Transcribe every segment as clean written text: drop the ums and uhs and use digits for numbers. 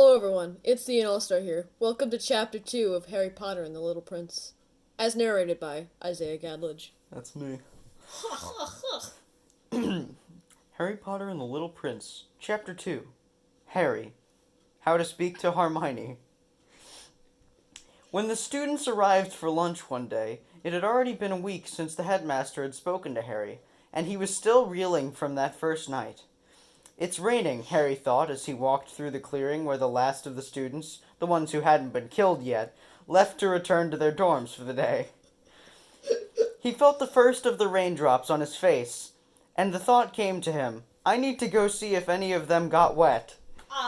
Hello everyone, it's the All-Star here. Welcome to Chapter 2 of Harry Potter and the Little Prince, as narrated by Isaiah Gadlich. That's me. Harry Potter and the Little Prince, Chapter 2. Harry. How to Speak to Hermione. When the students arrived for lunch one day, it had already been a week since the headmaster had spoken to Harry, and he was still reeling from that first night. It's raining, Harry thought as he walked through the clearing where the last of the students, the ones who hadn't been killed yet, left to return to their dorms for the day. He felt the first of the raindrops on his face, and the thought came to him, I need to go see if any of them got wet.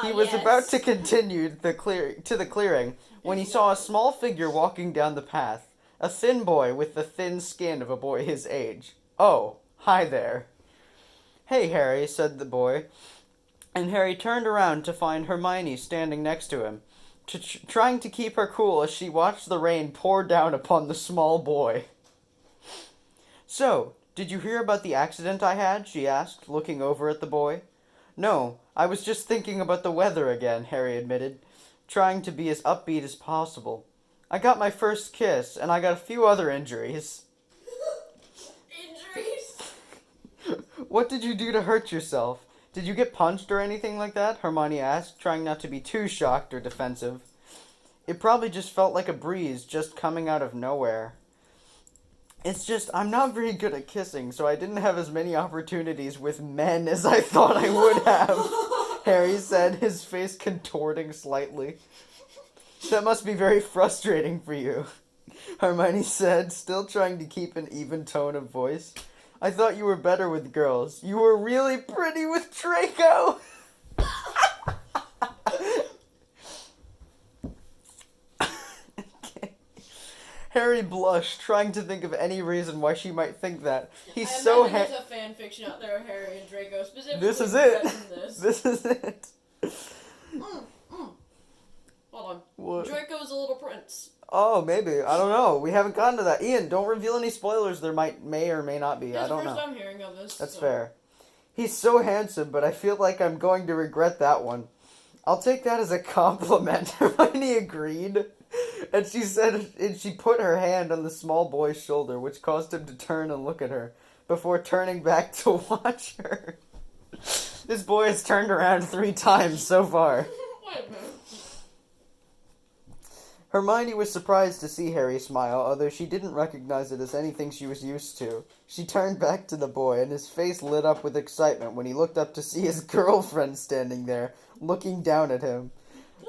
He was about to continue to the clearing when he saw a small figure walking down the path, a thin boy with the thin skin of a boy his age. Oh, hi there. Hey, Harry, said the boy, and Harry turned around to find Hermione standing next to him, trying to keep her cool as she watched the rain pour down upon the small boy. So, did you hear about the accident I had? She asked, looking over at the boy. No, I was just thinking about the weather again, Harry admitted, trying to be as upbeat as possible. I got my first kiss, and I got a few other injuries. Injuries? What did you do to hurt yourself? Did you get punched or anything like that? Hermione asked, trying not to be too shocked or defensive. It probably just felt like a breeze just coming out of nowhere. It's just, I'm not very good at kissing, so I didn't have as many opportunities with men as I thought I would have, Harry said, his face contorting slightly. That must be very frustrating for you, Hermione said, still trying to keep an even tone of voice. I thought you were better with girls. You were really pretty with Draco! Harry blushed, trying to think of any reason why she might think that. He's so there's a fan fiction out there of Harry and Draco specifically. This is it. This. This is it. Hold on. What? Draco's a little prince. Oh, maybe. I don't know. We haven't gotten to that. Ian, don't reveal any spoilers. There may or may not be. I don't know. That's the first I'm hearing of this. That's fair. He's so handsome, but I feel like I'm going to regret that one. I'll take that as a compliment. Hermione agreed. And she said, and she put her hand on the small boy's shoulder, which caused him to turn and look at her, before turning back to watch her. This boy has turned around 3 times so far. Wait a minute. Hermione was surprised to see Harry smile, although she didn't recognize it as anything she was used to. She turned back to the boy, and his face lit up with excitement when he looked up to see his girlfriend standing there, looking down at him.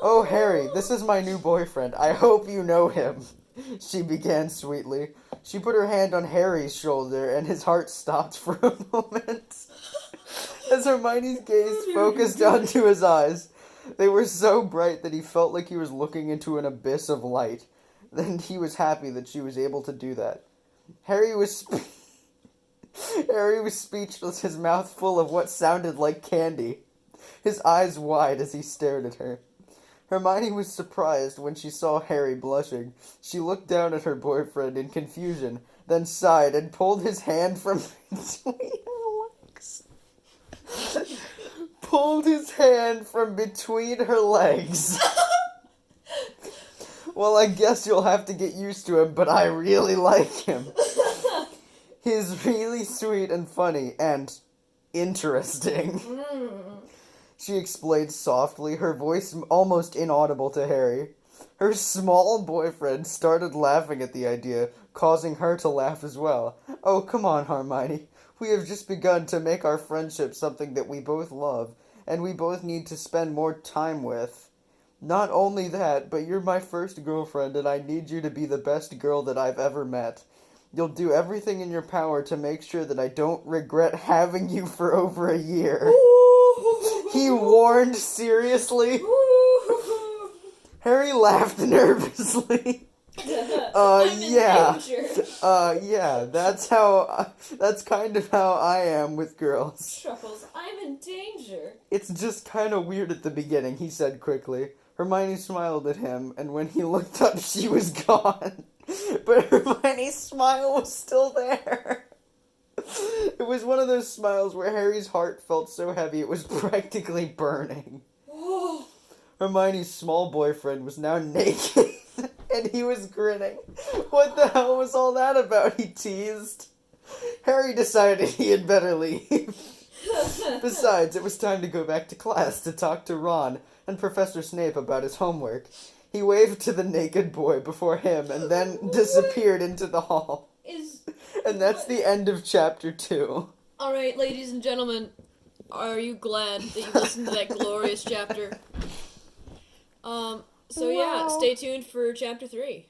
Oh, Harry, this is my new boyfriend. I hope you know him, she began sweetly. She put her hand on Harry's shoulder, and his heart stopped for a moment. As Hermione's gaze focused onto his eyes, they were so bright that he felt like he was looking into an abyss of light. Then he was happy that she was able to do that. Harry was speechless, his mouth full of what sounded like candy, his eyes wide as he stared at her. Hermione was surprised when she saw Harry blushing. She looked down at her boyfriend in confusion, then sighed and pulled his hand from between her legs. Pulled his hand from between her legs. Well, I guess you'll have to get used to him, but I really like him. He's really sweet and funny and interesting. She explained softly, her voice almost inaudible to Harry. Her small boyfriend started laughing at the idea, causing her to laugh as well. Oh, come on, Hermione. We have just begun to make our friendship something that we both love, and we both need to spend more time with. Not only that, but you're my first girlfriend, and I need you to be the best girl that I've ever met. You'll do everything in your power to make sure that I don't regret having you for over a year. He warned seriously. Harry laughed nervously. Yeah. Yeah, that's kind of how I am with girls. Truffles, I'm in danger. It's just kind of weird at the beginning, he said quickly. Hermione smiled at him, and when he looked up, she was gone. But Hermione's smile was still there. It was one of those smiles where Harry's heart felt so heavy it was practically burning. Hermione's small boyfriend was now naked, and he was grinning. What the hell was all that about, he teased. Harry decided he had better leave. Besides, it was time to go back to class to talk to Ron and Professor Snape about his homework. He waved to the naked boy before him and then disappeared into the hall. And that's the end of chapter 2. Alright, ladies and gentlemen, are you glad that you listened to that glorious chapter? So yeah, stay tuned for chapter 3.